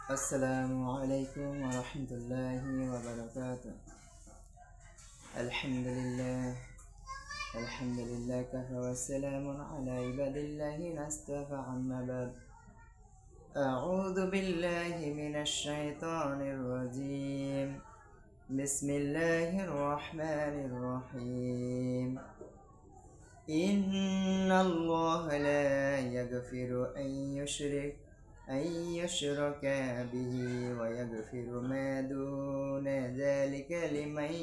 السلام عليكم ورحمة الله وبركاته. الحمد لله كفى والسلام على عباد الله اصطفى. أما بعد، أعوذ بالله من الشيطان الرجيم. بسم الله الرحمن الرحيم. إن الله لا يغفر أن يشرك به ويغفر ما دون ذلك لمن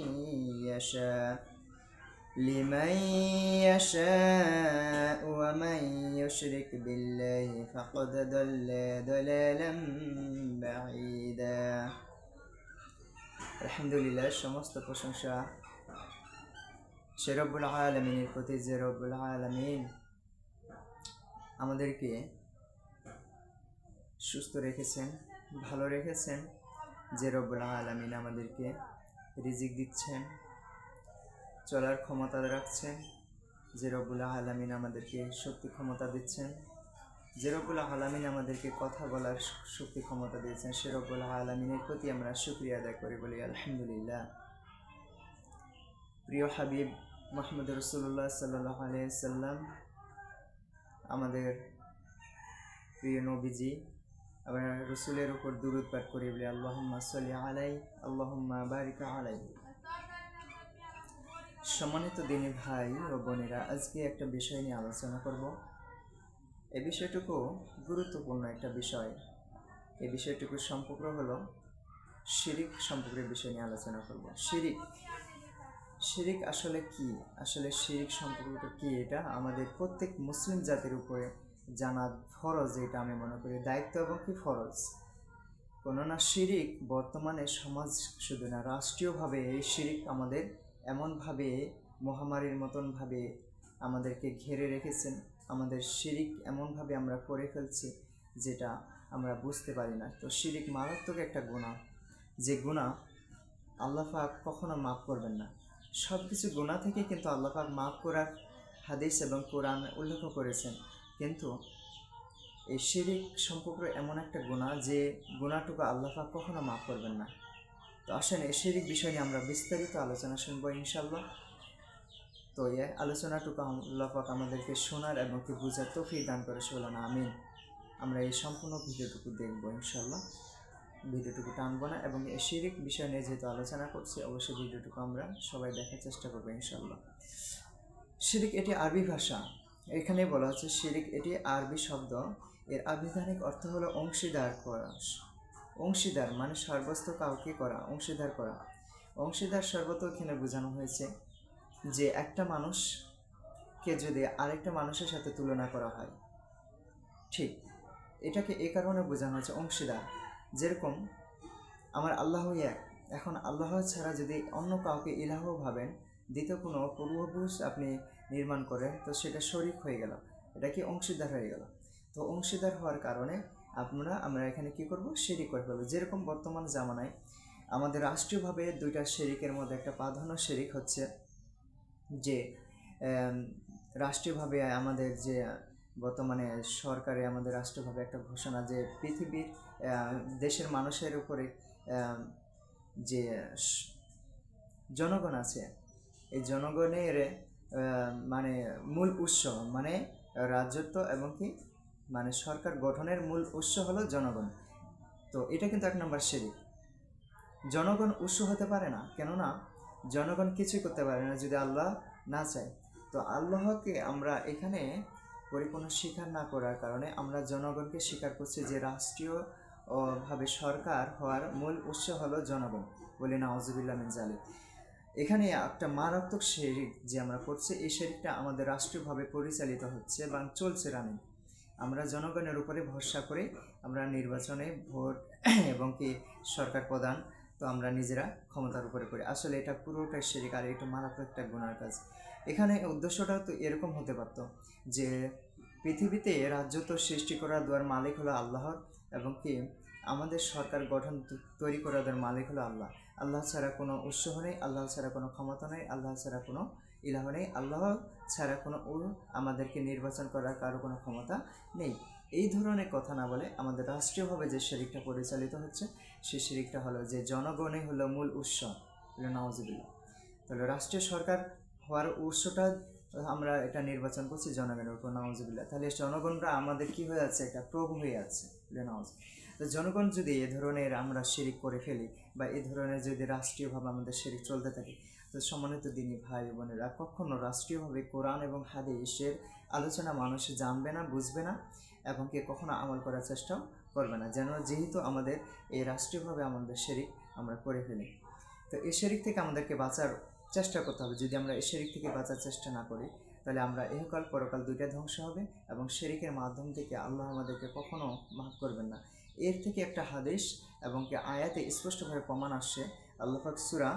يشاء ومن يشرك بالله فقد ضل ضلالا بعيدا. আলহামদুলিল্লাহ, সমস্ত প্রশংসা সে রব্বুল আলামিনের প্রতি, যে রব্বুল আলামিন আমাদেরকে সুস্থ রেখেছেন, ভালো রেখেছেন, যে রব্বুল আলামিন আমাদেরকে রিজিক দিচ্ছেন, চলার ক্ষমতা রাখছেন, যে রব্বুল আলামিন আমাদেরকে শক্তি ক্ষমতা দিচ্ছেন, যে রব্বুল আলামিন আমাদেরকে কথা বলার শক্তি ক্ষমতা দিয়েছেন, সে রব্বুল আলামিনের প্রতি আমরা শুকরিয়া আদায় করি, বলি আলহামদুলিল্লাহ। প্রিয় হাবিব মুহাম্মদ রাসূলুল্লাহ সাল্লাল্লাহু আলাইহি সাল্লাম, আমাদের প্রিয় নবীজি, আমরা রসুলের উপর দুরূদ পাঠ করি, বলি আল্লাহুম্মা সাল্লি আলাইহি আল্লাহুম্মা বারিক আলাইহি। সম্মানিত দিনী ভাই ও বোনেরা, আজকে একটা বিষয় নিয়ে আলোচনা করব। এই বিষয়টুকু গুরুত্বপূর্ণ একটা বিষয়। এই বিষয়টুকু সম্পর্ক হলো শিরিক সম্পর্কের বিষয় নিয়ে আলোচনা করব। শিরিক আসলে কি? আসলে শিরিক সম্পর্কটা কি, এটা আমাদের প্রত্যেক মুসলিম জাতির উপরে জানা ফরজ। এটা আমি মনে করি দায়িত্ব এবং কি ফরজ। কেননা শিরিক বর্তমানে সমাজ, শুধু না রাষ্ট্রীয়ভাবে এই শিরিক আমাদের এমনভাবে মহামারীর মতনভাবে আমাদেরকে ঘিরে রেখেছেন। আমাদের শিরিক এমনভাবে আমরা করে ফেলছি যেটা আমরা বুঝতে পারি না। তো শিরিক মারাত্মক একটা গুনাহ, যে গুনাহ আল্লাহ পাক কখনো মাফ করবেন না। সব কিছু গুনাহ থেকে কিন্তু আল্লাহ পাক মাফ করার হাদিস এবং কোরআন উল্লেখ করেছেন, কিন্তু এই শিরিক সম্পর্ক এমন একটা গুনাহ যে গুনাহটুকু আল্লাহ পাক কখনো মাফ করবেন না। তো আসেন এই শিরিক বিষয় নিয়ে আমরা বিস্তারিত আলোচনা শুনবো ইনশাআল্লাহ। তো এই আলোচনাটুকু আল্লাহ পাক আমাদেরকে শোনার এবং কি বুঝার তৌফিক দান করে, বলেন আমিন। আমরা এই সম্পূর্ণ ভিডিওটুকু দেখবো ইনশাআল্লাহ, ভিডিওটুকু টানবো না। এবং এই শিরিক বিষয় নিয়ে যেহেতু আলোচনা করছি, অবশ্যই ভিডিওটুকু আমরা সবাই দেখার চেষ্টা করবো ইনশাআল্লাহ। শিরিক এটি আরবি ভাষা। এখানে বলা হচ্ছে শিরিক এটি আরবি শব্দ। এর আবিধানিক অর্থ হলো অংশীদার করা। অংশীদার মানে সর্বস্ত কাউকে করা, অংশীদার করা। অংশীদার সর্বত এখানে বোঝানো হয়েছে যে একটা মানুষকে যদি আরেকটা মানুষের সাথে তুলনা করা হয়, ঠিক এটাকে এই কারণে বোঝানো হয়েছে অংশীদার। যেরকম আমার আল্লাহ এক, এখন আল্লাহ ছাড়া যদি অন্য কাউকে ইলাহ ভাবেন, দ্বিতীয় কোনো পূর্বপুরুষ আপনি নির্মাণ করেন, তো সেটা শরীক হয়ে গেল, এটা কি অংশীদার হয়ে গেল। তো অংশীদার হওয়ার কারণে আমরা এখানে কি করব, শিরিক করে ফেলব। যেরকম বর্তমান জামানায় আমাদের রাষ্ট্রীয়ভাবে দুইটা শিরিকের মধ্যে একটা প্রাধান্য শিরিক হচ্ছে যে রাষ্ট্রীয়ভাবে আমাদের যে বর্তমানে সরকারে আমাদের রাষ্ট্রীয়ভাবে একটা ঘোষণা যে পৃথিবীর দেশের মানুষের উপরে যে জনগণ আছে, এই জনগণের মানে মূল উৎস মানে রাজত্ব এবং কি মানে সরকার গঠনের মূল উৎস হলো জনগণ। তো এটা কিন্তু 1 নম্বর শিরিক। জনগণ উৎস হতে পারে না, কেননা জনগণ কিছুই করতে পারে না যদি আল্লাহ না চায়। তো আল্লাহকে আমরা এখানে পরিপূর্ণ স্বীকার না করার কারণে আমরা জনগণকে স্বীকার করছি, যে রাষ্ট্রীয় ভাবে সরকার হওয়ার মূল উৎস হলো জনগণ, বলি নাউজুবিল্লাহ মিন যালিক। এখানে একটা মারাত্মক শিরিক যে আমরা করছি, এই শিরিকটা আমাদের রাষ্ট্রীয়ভাবে পরিচালিত হচ্ছে বা চলছে রানিং। আমরা জনগণের উপরে ভরসা করে আমরা নির্বাচনে ভোট এবং কি সরকার প্রধান, তো আমরা নিজেরা ক্ষমতার উপরে করি। আসলে এটা পুরোটাই শিরিক, আর এটা মারাত্মক একটা গুনার কাজ। এখানে উদ্দেশ্যটা তো এরকম হতে পারতো যে পৃথিবীতে রাজ্যত্ব সৃষ্টি করার দেওয়ার মালিক হলো আল্লাহর, এবং কি আমাদের সরকার গঠন তৈরি করে দেওয়ার মালিক হলো আল্লাহ। আল্লাহ ছাড়া কোনো উৎস নেই, আল্লাহ ছাড়া কোনো ক্ষমতা নেই, আল্লাহ ছাড়া কোনো ইলাহ নেই, আল্লাহ ছাড়া কোনো আমাদেরকে নির্বাচন করার কারো কোনো ক্ষমতা নেই। এই ধরনের কথা না বলে আমাদের রাষ্ট্রীয়ভাবে যে শিরিকটা পরিচালিত হচ্ছে সেই শিরিকটা হলো যে জনগণই হলো মূল উৎস, নাউজুবিল্লাহ। তাহলে রাষ্ট্রীয় সরকার হওয়ার উৎসটা আমরা এটা নির্বাচন করছি জনগণের উপর, নাউজুবিল্লাহ। তাহলে জনগণরা আমাদের কি হয়ে আছে, একটা প্রভু হয়ে আছে, নাউজ। তো জনগণ যদি এ ধরনের আমরা শিরিক করে ফেলি বা এই ধরনের যদি রাষ্ট্রীয়ভাবে আমাদের শিরিক চলতে থাকে, তো সম্মানিত দিনী ভাই বোনেরা, কখনো রাষ্ট্রীয়ভাবে কোরআন এবং হাদিসের আলোচনা মানুষ জানবে না, বুঝবে না এবং কে কখনো আমল করার চেষ্টাও করবে না, যেহেতু আমাদের এই রাষ্ট্রীয়ভাবে আমাদের শিরিক আমরা করে ফেলি। তো এই শিরিক থেকে আমাদেরকে বাঁচার চেষ্টা করতে হবে। যদি আমরা এই শিরিক থেকে বাঁচার চেষ্টা না করি, তাহলে আমরা ইহকাল পরকাল দুইটা ধ্বংস হবে এবং শিরিকের মাধ্যম থেকে আল্লাহ আমাদেরকে কখনো মাফ করবেন না। এর থেকে একটা হাদিস এবং আয়াতে স্পষ্টভাবে প্রমাণ আসছে। আল্লাহ পাক সূরা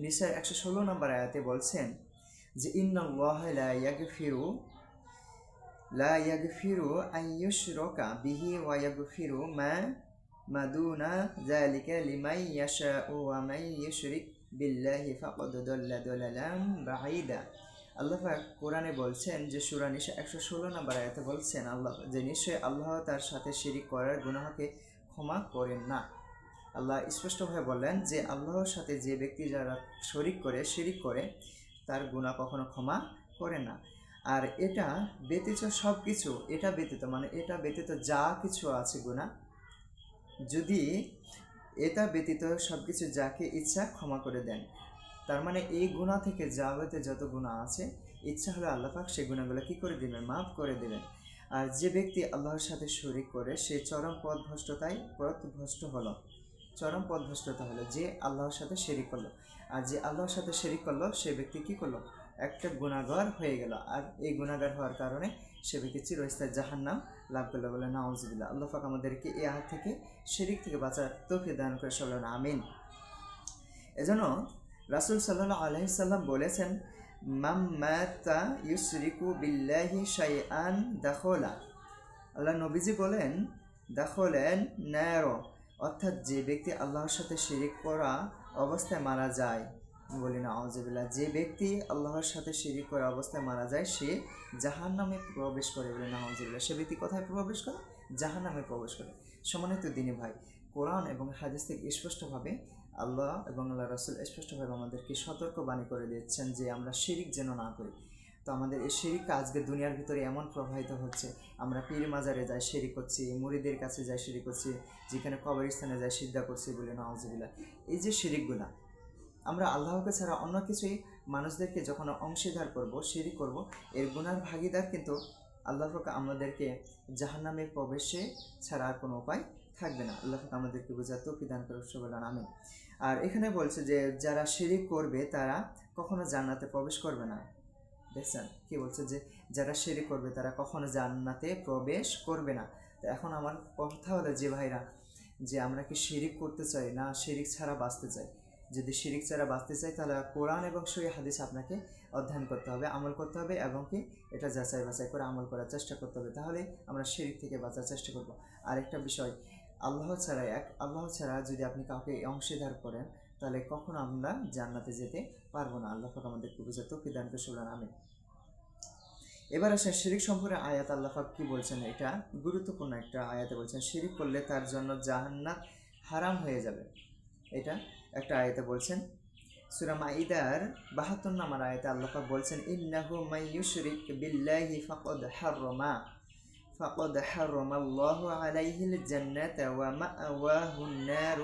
নিসার 116 নম্বর আয়াতে বলছেন যে ইন্নাল্লাহা লা ইয়াগফিরু আন ইউশরাকা বিহি ওয়া ইয়াগফিরু মা দুনা যালিকা লিমান ইয়াশাউ ওয়া মান ইউশরিক বিল্লাহি ফাকাদ দাল্লা দালালান বাঈদা। আল্লাহ পাক কোরআনে বলছেন যে সূরা নিসা 116 নম্বর আয়াতে বলছেন আল্লাহ যে নিশ্চয়ই আল্লাহ তার সাথে শিরিক করার গুনাহকে ক্ষমা করেন না। আল্লাহ স্পষ্টভাবে বললেন যে আল্লাহর সাথে যে ব্যক্তি যারা শিরিক করে তার গুনাহ কখনো ক্ষমা করে না। আর এটা ব্যতীত সব কিছু, এটা ব্যতীত যা কিছু আছে গুনাহ, যদি এটা ব্যতীত সব কিছু যাকে ইচ্ছা ক্ষমা করে দেন, তার মানে এই গুনাহ থেকে যাবতীয় যত গুনাহ আছে ইচ্ছা হলে আল্লাহ পাক সেই গুনাহগুলো কী করে দেবেন, মাফ করে দেবেন। আর যে ব্যক্তি আল্লাহর সাথে শরীক করে সে চরম পথভ্রষ্টতা হলো যে আল্লাহর সাথে শিরিক করলো। আর যে আল্লাহর সাথে শিরিক করলো সে ব্যক্তি কী করলো, একটা গুনাহগার হয়ে গেল। আর এই গুনাহগার হওয়ার কারণে সে ব্যক্তি চিরস্থায়ী জাহান্নাম লাভ করলো বলে নাউজুবিল্লাহ। আল্লাহ পাক আমাদেরকে এই আয়াত থেকে শিরিক থেকে বাঁচার তৌফিক দান করে বলেন আমিন। এজন্য রাসূল সাল্লাল্লাহু আলাইহি সাল্লাম বলেছেন মান মাতা ইউশরিকু বিল্লাহি শাইআন দাখালা, আল্লাহ নবীজি বলেন দাখালেন নার, অর্থাৎ যে ব্যক্তি আল্লাহর সাথে শিরিক করা অবস্থায় মারা যায়, বলি না আউযুবিল্লাহ, যে ব্যক্তি আল্লাহর সাথে শিরিক করা অবস্থায় মারা যায় সে জাহান্নামে প্রবেশ করে, বলি না আউযুবিল্লাহ। সে ব্যক্তি কোথায় প্রবেশ করে, জাহান্নামে প্রবেশ করে। সম্মানিত দিনী ভাই, কোরআন এবং হাদিস থেকে স্পষ্টভাবে আল্লাহ এবং আল্লাহ রাসূল স্পষ্টভাবে আমাদেরকে সতর্কবাণী করে দিচ্ছেন যে আমরা শিরিক যেন না করি। তো আমাদের এই শিরিকটা আজকে দুনিয়ার ভিতরে এমন প্রবাহিত হচ্ছে, আমরা পীর মাজারে যাই শিরিক করছি, মুরিদের কাছে যাই শিরিক করছি, যেখানে কবরস্থানে যাই সিজদা করছি, বলে নাউজুবিল্লাহ। এই যে শিরিকগুলা আমরা আল্লাহকে ছাড়া অন্য কিছুই মানুষদেরকে যখন অংশীদার করব, শিরিক করব, এর গুনার ভাগীদার কিন্তু আল্লাহ পাক আমাদেরকে জাহান্নামে প্রবেশে ছাড়া আর কোনো উপায় থাকবে না। আল্লাহ পাক আমাদেরকে বোঝার তৌফিক দান করে বলেন আমিন। আর এখানে বলছে যে যারা শিরিক করবে তারা কখনো জান্নাতে প্রবেশ করবে না। দেখছেন কি বলছে, যে যারা শিরিক করবে তারা কখনো জান্নাতে প্রবেশ করবে না। তো এখন আমার কথা হলো যে ভাইরা, যে আমরা কি শিরিক করতে চাই না শিরিক ছাড়া বাঁচতে চাই? যদি শিরিক ছাড়া বাঁচতে চাই তাহলে কোরআন এবং সহিহ হাদিস আপনাকে অধ্যয়ন করতে হবে, আমল করতে হবে এবং কি এটা যাচাই বাছাই করে আমল করার চেষ্টা করতে হবে। তাহলে আমরা শিরিক থেকে বাঁচার চেষ্টা করব। আর একটা বিষয়, আল্লাহ ছাড়া যদি আপনি কাউকে অংশীদার করেন তাহলে কখনো আমরা জান্নাতে যেতে পারবো না। আল্লাহ পাক আমাদেরকে বুঝার তৌফিক দান করে বলেন আমিন। এবার আসেন শিরিক সম্পর্কে আয়াত। আল্লাহ পাক কি বলছেন, এটা গুরুত্বপূর্ণ একটা আয়াতে বলছেন শিরিক করলে তার জন্য জাহান্নাম হারাম হয়ে যাবে। এটা একটা আয়াতে বলছেন সূরা মাইদার 72 নম্বর আয়াতে আল্লাহ পাক বলছেন ইন্নাহু মান ইউশরিক বিল্লাহি ফাকাদ হারামাল্লাহু আলাইহিল জান্নাতা ওয়া মা'ওয়াহুন নার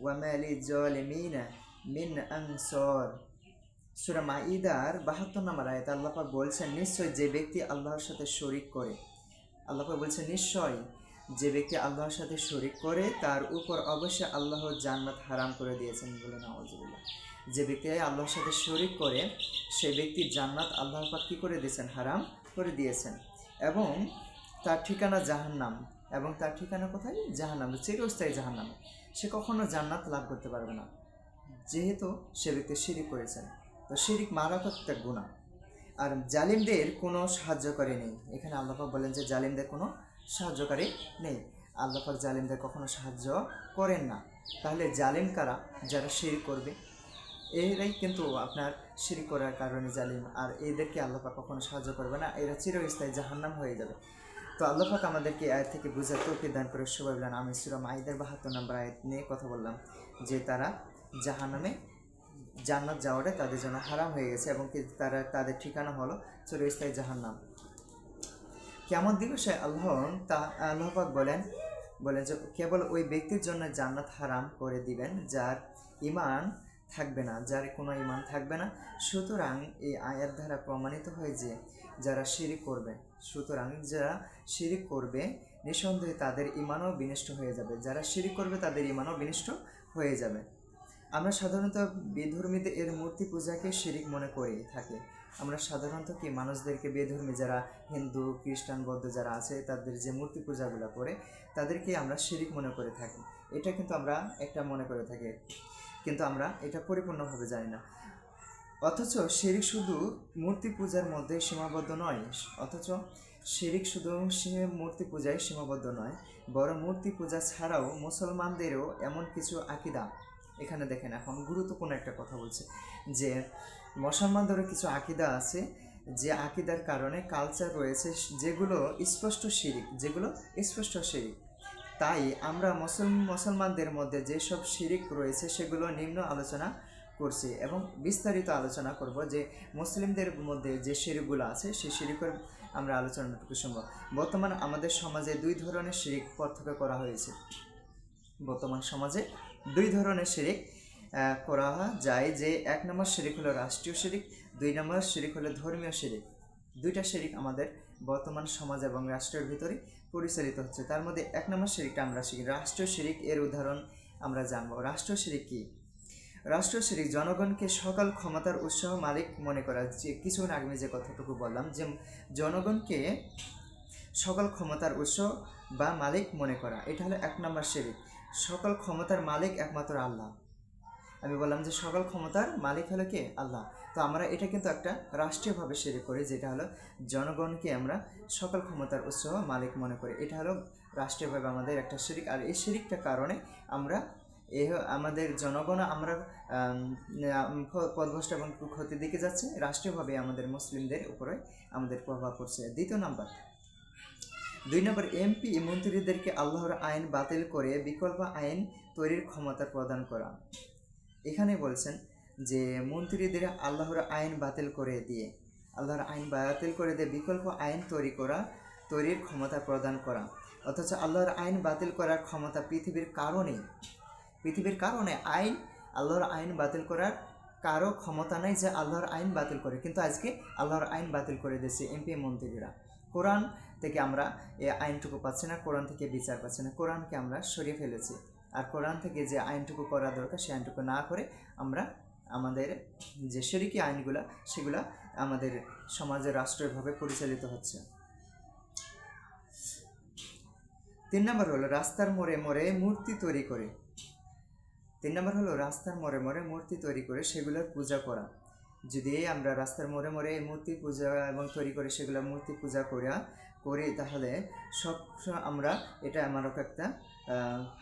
ওয়া মা লিয-যালিমিনা মিন আনসার। সূরা মাইদার 72 নম্বর আয়াতে আল্লাহ পাক বলছেন নিশ্চয় যে ব্যক্তি আল্লাহর সাথে শরীক করে, আল্লাহ পাক বলছেন নিশ্চয় যে ব্যক্তি আল্লাহর সাথে শরীক করে তার উপর অবশ্যই আল্লাহ জান্নাত হারাম করে দিয়েছেন, বলে নাউজুবিল্লাহ। যে ব্যক্তি আল্লাহর সাথে শরীক করে সেই ব্যক্তির জান্নাত আল্লাহ পাক কি করে দিয়েছেন, হারাম করে দিয়েছেন। এবং তার ঠিকানা জাহান্নাম, এবং তার ঠিকানা কোথায়, জাহান্নাম, চিরস্থায়ী জাহান্নাম। সে কখনো জান্নাত লাভ করতে পারবে না যেহেতু সে ব্যক্তি শিরিক করেছেন। তো শিরিক মারাত্মক একটা গুনাহ। আর জালিমদের কোনো সাহায্যকারী নেই। এখানে আল্লাহ পাক বলেন যে জালিমদের কোনো সাহায্যকারী নেই। আল্লাহ পাক জালিমদের কখনো সাহায্য করেন না। তাহলে জালিম কারা? যারা শিরিক করবে, এরাই কিন্তু আপনার শিরিক করার কারণে জালিম। আর এদেরকে আল্লাহ পাক কখনো সাহায্য করবে না, এরা চিরস্থায়ী জাহান্নাম হয়ে যাবে। তো আল্লাহ পাক আমাদেরকে আয়াত থেকে বুঝার তৌফিক দান করে। সবাই বলেন আমিন। সূরা মাইদার 72 নম্বর আয়াত নিয়ে কথা বললাম যে তারা জাহান্নামে, জান্নাত যাওয়াটা তাদের জন্য হারাম হয়ে গেছে এবং তাদের ঠিকানা হলো চিরস্থায়ী জাহান্নাম। কিয়ামত দিবসে আল্লাহ পাক বলেন যে কেবল ওই ব্যক্তির জন্য জান্নাত হারাম করে দিবেন যার ঈমান থাকবে না, যার কোনো ঈমান থাকবে না। সুতরাং এই আয়াত দ্বারা প্রমাণিত হয় যে যারা শিরিক করবে নিঃসন্দেহে তাদের ঈমানও বিনষ্ট হয়ে যাবে। যারা শিরিক করবে তাদের ঈমানও বিনষ্ট হয়ে যাবে। আমরা সাধারণত বেধর্মীদের এর মূর্তি পূজাকে শিরিক মনে করে থাকি। আমরা সাধারণত কি মানুষদেরকে বেধর্মী যারা হিন্দু, খ্রিস্টান, বৌদ্ধ যারা আছে তাদের যে মূর্তি পূজাগুলো করে তাদেরকে আমরা শিরিক মনে করে থাকি। এটা কিন্তু আমরা একটা মনে করে থাকি, কিন্তু আমরা এটা পরিপূর্ণভাবে জানি না। অথচ শিরিক শুধু মূর্তি পূজার মধ্যে সীমাবদ্ধ নয়, মূর্তি পূজায় সীমাবদ্ধ নয়, বরং মূর্তি পূজা ছাড়াও মুসলমানদেরও এমন কিছু আকীদা, এখানে দেখেন এখন গুরুত্বপূর্ণ একটা কথা বলছে যে মুসলমানদেরও কিছু আকীদা আছে, যে আকীদার কারণে কালচার রয়েছে যেগুলো স্পষ্ট শিরিক। তাই আমরা মুসলমানদের মধ্যে যেসব শিরিক রয়েছে সেগুলো নিম্ন আলোচনা করছি এবং বিস্তারিত আলোচনা করব যে মুসলিমদের মধ্যে যে শিরিকগুলো আছে সেই শিরিকের আমরা আলোচনাটুকু শুনব। বর্তমান আমাদের সমাজে দুই ধরনের শিরিক পার্থক্য করা হয়েছে। বর্তমান সমাজে দুই ধরনের শিরিক করা যায়, যে এক নম্বর শিরিক হলো রাষ্ট্রীয় শিরিক, দুই নম্বর শিরিক হলো ধর্মীয় শিরিক। দুইটা শিরিক আমাদের বর্তমান সমাজ এবং রাষ্ট্রের ভিতরে পরিচালিত হচ্ছে। তার মধ্যে এক নম্বর শিরিকটা আমরা শিখি। রাষ্ট্রীয় শিরিক এর উদাহরণ আমরা জানবো। রাষ্ট্রীয় শিরিক কি? রাষ্ট্রীয় শিরিক জনগণকে সকল ক্ষমতার উৎস মালিক মনে করা। যে কিছুক্ষণ আগে আমি যে কথাটুকু বললাম যে জনগণকে সকল ক্ষমতার উৎস বা মালিক মনে করা, এটা হলো এক নম্বর শিরিক। সকল ক্ষমতার মালিক একমাত্র আল্লাহ। আমি বললাম যে সকল ক্ষমতার মালিক হলো কে? আল্লাহ। তো আমরা এটা কিন্তু একটা রাষ্ট্রীয়ভাবে শিরিক করি, যেটা হলো জনগণকে আমরা সকল ক্ষমতার উৎস মালিক মনে করি। এটা হলো রাষ্ট্রীয়ভাবে আমাদের একটা শিরিক। আর এই শিরিকটার কারণে আমরা আমাদের জনগণ আমরা পথভ্রষ্ট এবং ক্ষতির দিকে যাচ্ছে। রাষ্ট্রীয়ভাবে আমাদের মুসলিমদের উপরে আমাদের প্রভাব পড়ছে। দুই নম্বর এমপি মন্ত্রীদেরকে আল্লাহর আইন বাতিল করে বিকল্প আইন তৈরির ক্ষমতা প্রদান করা। এখানে বলছেন যে মন্ত্রীদের আল্লাহর আইন বাতিল করে দিয়ে বিকল্প আইন তৈরির ক্ষমতা প্রদান করা। অথচ আল্লাহর আইন বাতিল করার ক্ষমতা পৃথিবীর কারণে আল্লাহর আইন বাতিল করার কারো ক্ষমতা নাই যে আল্লাহর আইন বাতিল করে। কিন্তু আজকে আল্লাহর আইন বাতিল করে দিচ্ছে এমপি মন্ত্রীরা। কোরআন থেকে আমরা এই আইনটুকু পাচ্ছি না, কোরআন থেকে বিচার পাচ্ছি না, কোরআনকে আমরা সরিয়ে ফেলেছি। আর কোরআন থেকে যে আইনটুকু করা দরকার সেই আইনটুকু না করে আমরা আমাদের যে শিরকি আইনগুলো সেগুলো আমাদের সমাজে রাষ্ট্রীয়ভাবে পরিচালিত হচ্ছে। 3 নম্বর হলো রাস্তার মোড়ে মোড়ে মূর্তি তৈরি করে সেগুলোর পূজা করা। যদি আমরা রাস্তার মোড়ে মোড়ে মূর্তি পূজা এবং তৈরি করে সেগুলো মূর্তি পূজা করি তাহলে এটা আমার একটা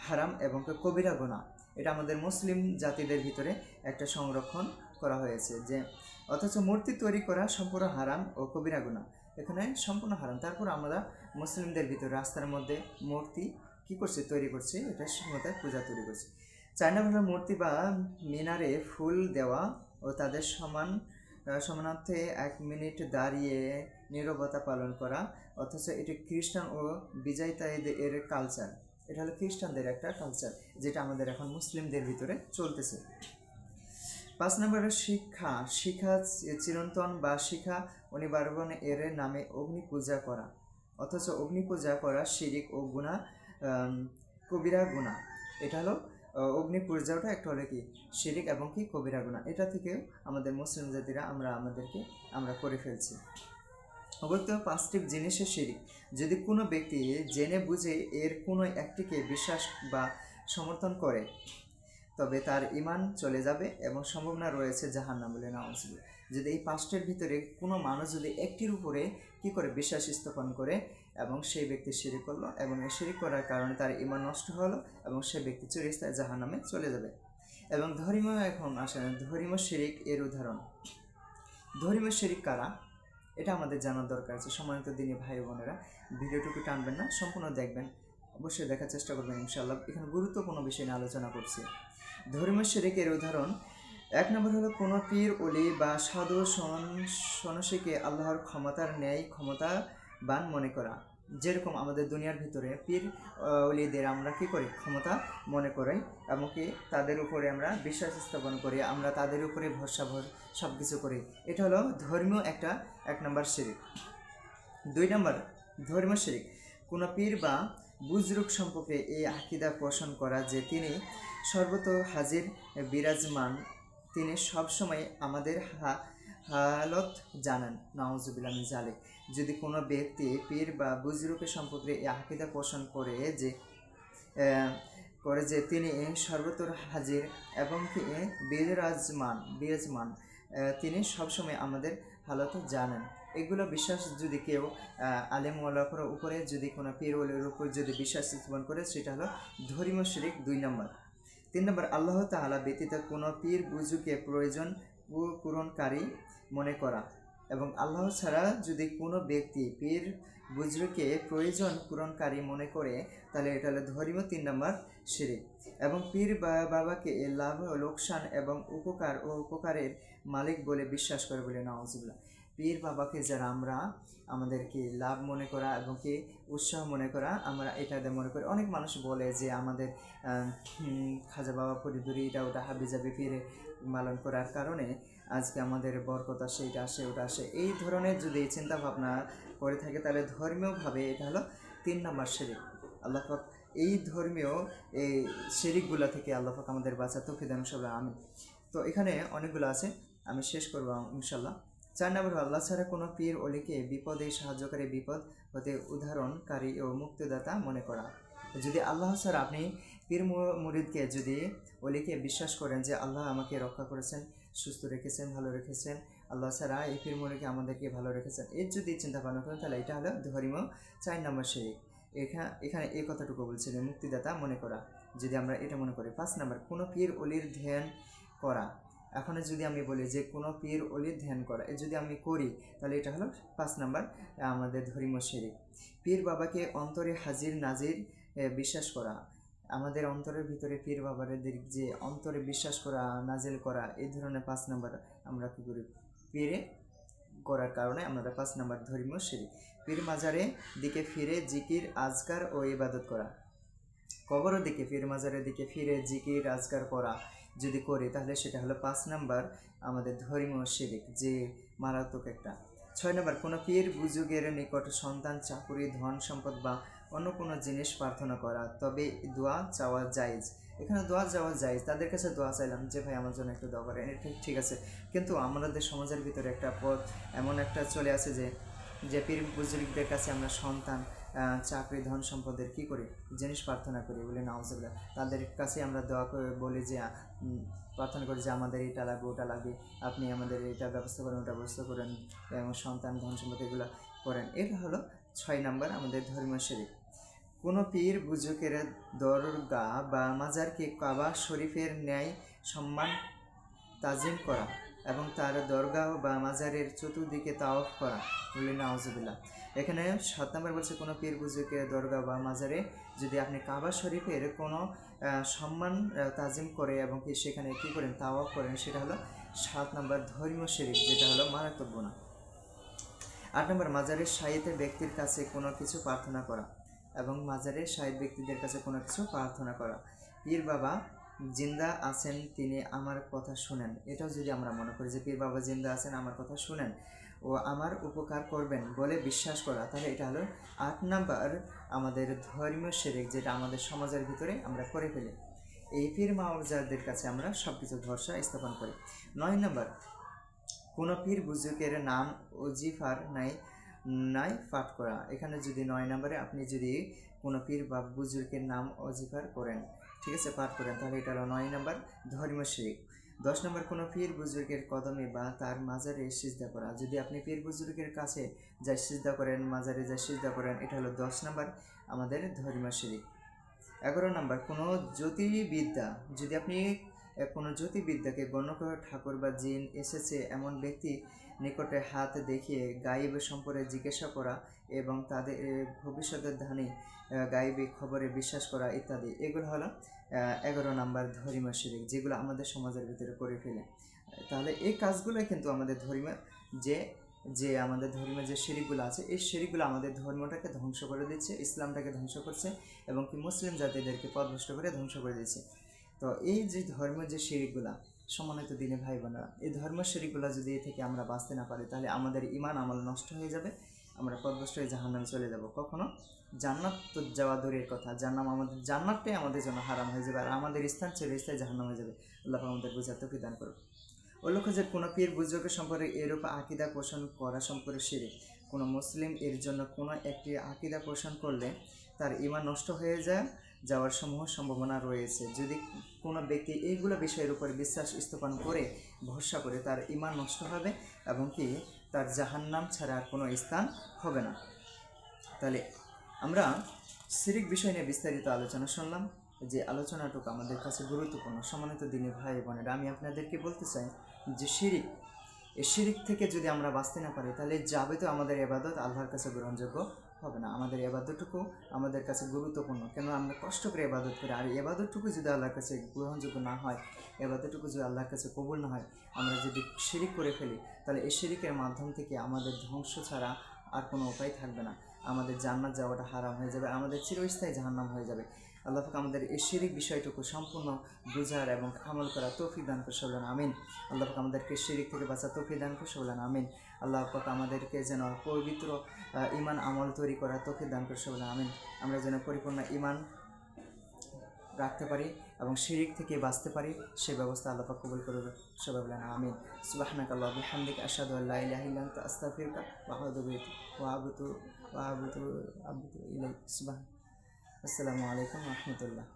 হারাম এবং কবিরা গুনাহ। এটা আমাদের মুসলিম জাতিদের ভিতরে একটা সংরক্ষণ করা হয়েছে যে অথচ মূর্তি তৈরি করা সম্পূর্ণ হারাম ও কবিরা গুনাহ, এখানে সম্পূর্ণ হারাম। তারপর আমরা মুসলিমদের ভিতরে রাস্তার মধ্যে মূর্তি তৈরি করছে, এটা মূর্তি পূজা তৈরি করছে। 4 নম্বর হলো মূর্তি বা মিনারে ফুল দেওয়া ও তাদের সমানার্থে 1 মিনিট দাঁড়িয়ে নীরবতা পালন করা। অথচ এটি খ্রিস্টান ও বিজাইতাদের কালচার। এটা হলো খ্রিস্টানদের একটা কালচার, যেটা আমাদের এখন মুসলিমদের ভিতরে চলতেছে। 5 নম্বরে শিক্ষা চিরন্তন বা শিক্ষা অনিবার্য এর নামে অগ্নি পূজা করা। অথচ অগ্নি পূজা করা শিরিক ও গুনাহ, কবিরা গুনাহ। এটা হলো অগ্নি পূজাটা একটা হলো কি শিরিক এবং কি কবিরা গুনাহ। এটা থেকে আমাদের মুসলিম জাতিরা আমরা করে ফেলছি। অবৈধ 5টি জিনিসের শিরিক। যদি কোনো ব্যক্তি জেনে বুঝে এর কোনো একটিকে বিশ্বাস বা সমর্থন করে তবে তার ঈমান চলে যাবে এবং সম্ভাবনা রয়েছে জাহান্নাম বলে নাউজুবিল্লাহ। যদি এই 5টির ভিতরে কোনো মানুষ যদি একটির উপরে বিশ্বাস স্থাপন করে এবং সেই ব্যক্তি শিরিক করলো এবং এই শিরিক করার কারণে তার ঈমান নষ্ট হলো এবং সেই ব্যক্তি চিরস্থায়ী জাহান্নামে চলে যাবে। এবং ধর্মীয় শিরিক এর উদাহরণ। ধর্মীয় শিরিক কারা? এটা আমাদের জানার দরকার আছে। সম্মানিত দিনী ভাই বোনেরা, ভিডিওটুকু টানবেন না, সম্পূর্ণ দেখবেন, অবশ্যই দেখার চেষ্টা করবেন ইনশাআল্লাহ। এখানে গুরুত্বপূর্ণ বিষয় নিয়ে আলোচনা করছি। ধর্মীয় শিরকের উদাহরণ 1 নম্বর হলো কোনো পীর ওলি বা সাধু সন্ন্যাসীকে আল্লাহর ক্ষমতার ন্যায় ক্ষমতাবান মনে করা। যেরকম আমাদের দুনিয়ার ভিতরে পীর ওলিদের আমরা কী করি, ক্ষমতা মনে করি, এমনকি তাদের উপরে আমরা বিশ্বাস স্থাপন করি, আমরা তাদের উপরে ভরসা সব কিছু করি। এটা হলো ধর্মীয় একটা 1 নম্বর শিরক। 2 নম্বর ধর্মীয় শিরক কোনো পীর বা বুজরুক সম্পর্কে এই আকীদা পোষণ করা যে তিনি সর্বত হাজির বিরাজমান, তিনি সবসময় আমাদের হালত জানেন। নাউজুবিল্লাহ মিন যালিক। যদি কোনো ব্যক্তি পীর বা বুজরুকের সম্পর্কে এই আকীদা পোষণ করে যে তিনি সর্বতর হাজির এবং কি বিরাজমান, তিনি সবসময় আমাদের হালত জানেন। এগুলো বিশ্বাস যদি কেউ আলেম ওয়ালার উপরে যদি কোনো পীর ওলির উপর যদি বিশ্বাস স্থাপন করে, সেটা হলো ধর্মীয় শিরক 2 নম্বর। 3 নম্বর আল্লাহ তাআলা ব্যতীত কোনো পীর বুজুকে প্রয়োজন পূরণকারী মনে করা, এবং আল্লাহ ছাড়া যদি কোনো ব্যক্তি পীর বুজুকে প্রয়োজন পূরণকারী মনে করে, তাহলে এটা হলো ধর্মীয় 3 নম্বর শিরক। এবং পীর বাবাকে লাভ লোকসান এবং উপকারের মালিক বলে বিশ্বাস করে বলে নাউজুবিল্লাহ। পীর বাবাকে যারা আমরা আমাদেরকে লাভ মনে করা এবং কি উৎসাহ মনে করা, আমরা এটা মনে করি। অনেক মানুষ বলে যে আমাদের খাজা বাবা ফরিদুরি এটা ওটা হাবিজাবি পীরে পালন করার কারণে আজকে আমাদের বরকত আসে, এটা আসে ওটা আসে। এই ধরনের যদি চিন্তা ভাবনা করে থাকে, তাহলে ধর্মীয়ভাবে এটা হলো 3 নম্বর শিরক। আল্লাহ পাক এই ধর্মীয় এই শিরকগুলো থেকে আল্লাহ পাক আমাদের বাঁচাতে তৌফিক দান ইনশাআল্লাহ, আমিন। তো এখানে অনেকগুলো আছে, আমি শেষ করব ইনশাআল্লাহ। 4 নম্বর আল্লাহ ছাড়া কোনো পীর ওলিকে বিপদে সাহায্যকারী, বিপদ হতে উদ্ধারণকারী ও মুক্তিদাতা মনে করা। যদি আল্লাহ ছাড়া আপনি পীর মুরিদকে যদি ওলিকে বিশ্বাস করেন যে আল্লাহ আমাকে রক্ষা করেছেন, সুস্থ রেখেছেন, ভালো রেখেছেন, আল্লাহ ছাড়া এই পীর মুরিদকে আমাদেরকে ভালো রেখেছেন, এর যদি চিন্তা ভাবনা করেন, তাহলে এটা হলো ধর্মীয় 4 নম্বর শিরক। এখানে এই কথাটুকু বলছিলেন, মুক্তিদাতা মনে করা, যদি আমরা এটা মনে করি। 5 নম্বর কোনো পীর ওলির ধ্যান করা। এখন যদি আমি বলি যে কোনো পীর ওলির ধ্যান করা, যদি আমি করি, তাহলে এটা হলো 5 নম্বর আমাদের ধর্মীয় শিরক। পীর বাবাকে অন্তরে হাজির নাজির বিশ্বাস করা, আমাদের অন্তরের ভিতরে পীর বাবাদের যে অন্তরে বিশ্বাস করা, নাজিল করা, এই ধরনের 5 নম্বর আমরা কী করি, পীরে করার কারণে আমরা 5 নম্বর ধর্মীয় শিরক। পীর মাজারে দিকে ফিরে জিকির আজকার ও ইবাদত করা, কবরের দিকে পীর মাজারের দিকে ফিরে জিকির আজকার করা যদি করি, তাহলে সেটা হলো 5 নম্বর আমাদের ধর্মীয় শিরক, যে মারাত্মক একটা। 6 নম্বর কোনো পীর বুজুর্গের নিকট সন্তান, চাকুরি, ধন সম্পদ বা অন্য কোনো জিনিস প্রার্থনা করা, তবে দোয়া চাওয়া জায়েজ। এখানে দোয়া চাওয়া জায়েজ, তাদের কাছে দোয়া চাইলাম যে ভাই আমার জন্য একটু দোয়া করেন, এটা ঠিক আছে। কিন্তু আমাদের সমাজের ভিতরে একটা পথ এমন একটা চলে আসে যে পীর বুজুর্গদের কাছে আমরা সন্তান, চাকরি, ধন সম্পদের কী করি, জিনিস প্রার্থনা করি বলে নাউজুবিল্লাহ। তাদের কাছে আমরা দোয়া করে বলি যে প্রার্থনা করি যে আমাদের এটা লাগবে, ওটা লাগবে, আপনি আমাদের এটা ব্যবস্থা করেন, ওটা ব্যবস্থা করেন, এবং সন্তান, ধন সম্পদ এগুলো করেন। এটা হলো 6 নম্বর আমাদের ধর্মীয় শিরক। কোনো পীর বুজুর্গের দরগা বা মাজারকে কাবা শরীফের ন্যায় সম্মান তাজিম করা এবং তার দরগা বা মাজারের চতুর্দিকে তাওয়াফ করা বলে নাউজুবিল্লাহ। এখানে 7 নম্বর বলছে কোনো পীর বুজুর্গের দরগা বা মাজারে যদি আপনি কাবা শরীফের কোনো সম্মান তাজিম করে এবং কি সেখানে কী করেন, তাওয়াফ করেন, সেটা হলো 7 নম্বর ধর্মীয় শিরক, যেটা হলো মারাত্মক গুনাহ। 8 নম্বর মাজারের শাহিদ ব্যক্তির কাছে কোনো কিছু প্রার্থনা করা এবং মাজারের শাহিদ ব্যক্তিদের কাছে কোনো কিছু প্রার্থনা করা। পীর বাবা জিন্দা আছেন, তিনি আমার কথা শুনেন, এটাও যদি আমরা মনে করি যে পীর বাবা জিন্দা আছেন, আমার কথা শুনেন ও আমার উপকার করবেন বলে বিশ্বাস করা, তাহলে এটা হলো 8 নম্বর আমাদের ধর্মীয় শিরক, যেটা আমাদের সমাজের ভিতরে আমরা করে ফেলি। এই পীর মাওলাদের কাছে আমরা সব কিছু ভরসা স্থাপন করি। 9 নম্বর কোনো পীর বুজুর্গের নাম ওজিফার নাই পাঠ করা। এখানে যদি 9 নম্বরে আপনি যদি কোনো পীর বা বুজুর্গের নাম ওজিফার করেন, ঠিক আছে, পাঠ করেন, তাহলে এটা হলো 9 নম্বর ধর্মীয় শিরক। 10 নম্বর কোনো পীর বুজুর্গের কদমে বা তার মাজারে সিজদা করা, যদি আপনি পীর বুজুর্গের কাছে যা সিজদা করেন, মাজারে যা সিজদা করেন, এটা হলো 10 নম্বর আমাদের ধর্মীয় শিরক। 11 নম্বর কোনো জ্যোতির্বিদ্যা, যদি আপনি কোনো জ্যোতির্বিদ্যাকে গণ্য করে ঠাকুর বা জিন এসেছে এমন ব্যক্তি নিকটে হাত দেখিয়ে গায়েব সম্পর্কে জিজ্ঞাসা করা এবং তাদের ভবিষ্যতের ধানী গায়েবী খবরে বিশ্বাস করা ইত্যাদি, এগুলো হলো 11 নাম্বার ধর্মীয় শিরিক, যেগুলো আমাদের সমাজের ভিতরে করে ফেলে। তাহলে এই কাজগুলো কিন্তু আমাদের ধর্মীয় যে যে আমাদের ধর্মীয় যে শিরিকগুলো আছে, এই শিরিকগুলো আমাদের ধর্মটাকে ধ্বংস করে দিচ্ছে, ইসলামটাকে ধ্বংস করছে এবং কি মুসলিম জাতিদেরকে পথভ্রষ্ট করে ধ্বংস করে দিচ্ছে। তো এই যে ধর্মীয় যে শিরিকগুলা, সম্মানিত দিনে ভাই বোনেরা, এই ধর্মীয় শিরিকগুলা যদি এ থেকে আমরা বাঁচতে না পারি, তাহলে আমাদের ঈমান আমল নষ্ট হয়ে যাবে, আমরা পথভ্রষ্ট হয়ে জাহান্নামে চলে যাব। কখনো জান্নাত তো যাওয়া দূরের কথা, জান্নাতটাই আমাদের জন্য হারাম হয়ে যাবে, আর আমাদের স্থান ছেড়ে স্থায়ী জাহান্নাম হয়ে যাবে। আল্লাহ আমাদের বুঝার তৌফিক দান করুন। উল্লেখ্য যে কোনো পীর বুজুর্গের সম্পর্কে এরূপ আকিদা পোষণ করা সম্পর্কে শিরিক। কোনো মুসলিম এর জন্য কোনো একটি আকিদা পোষণ করলে তার ঈমান নষ্ট হয়ে যাওয়ার সমূহ সম্ভাবনা রয়েছে। যদি কোনো ব্যক্তি এইগুলো বিষয়ের উপরে বিশ্বাস স্থাপন করে ভরসা করে, তার ঈমান নষ্ট হবে এবং কি তার জাহান্নাম ছাড়া আর কোনো স্থান হবে না। তাহলে আমরা শিরিক বিষয় নিয়ে বিস্তারিত আলোচনা শুনলাম, যে আলোচনাটুকু আমাদের কাছে গুরুত্বপূর্ণ। সম্মানিত দিনী ভাই বোনেরা, আমি আপনাদেরকে বলতে চাই যে এই শিরিক থেকে যদি আমরা বাঁচতে না পারি, তাহলে যাবে তো আমাদের ইবাদত আল্লাহর কাছে গ্রহণযোগ্য হবে না। আমাদের ইবাদতটুকু আমাদের কাছে গুরুত্বপূর্ণ, কেন আমরা কষ্ট করে ইবাদত করি, আর ইবাদতটুকু যদি আল্লাহর কাছে গ্রহণযোগ্য না হয়, ইবাদতটুকু যদি আল্লাহর কাছে কবুল না হয়, আমরা যদি শিরিক করে ফেলি, তাহলে এই শিরিকের মাধ্যম থেকে আমাদের ধ্বংস ছাড়া আর কোনো উপায় থাকবে না। আমাদের জান্নাত যাওয়াটা হারাম হয়ে যাবে, আমাদের চিরস্থায়ী জাহান্নাম হয়ে যাবে। আল্লাহ পাক আমাদের এই শিরিক বিষয়টুকু সম্পূর্ণ বুঝার এবং আমল করা তৌফিক দান করতে বলেন, আমিন। আল্লাহ পাক আমাদেরকে শিরিক থেকে বাঁচা তৌফিক দান করতে বলেন, আমিন। আল্লাহ পাক আমাদেরকে যেন পবিত্র ঈমান আমল তৈরি করা তৌফিক দান করতে বলেন, আমিন। আমরা যেন পরিপূর্ণ ঈমান রাখতে পারি এবং শিরিক থেকে বাঁচতে পারি, সেই ব্যবস্থা আল্লাহ পাক কবুল করবে, সবাই বলেন আমিন। সুবহানাকাল্লাহি ওয়া বিহামদিকা আশহাদু আল্লা ইলাহা ইল্লা আনতা আস্তাগফিরুকা ওয়া আতুবু ইলাইক। আসসালামু আলাইকুম ওয়া রাহমাতুল্লাহ।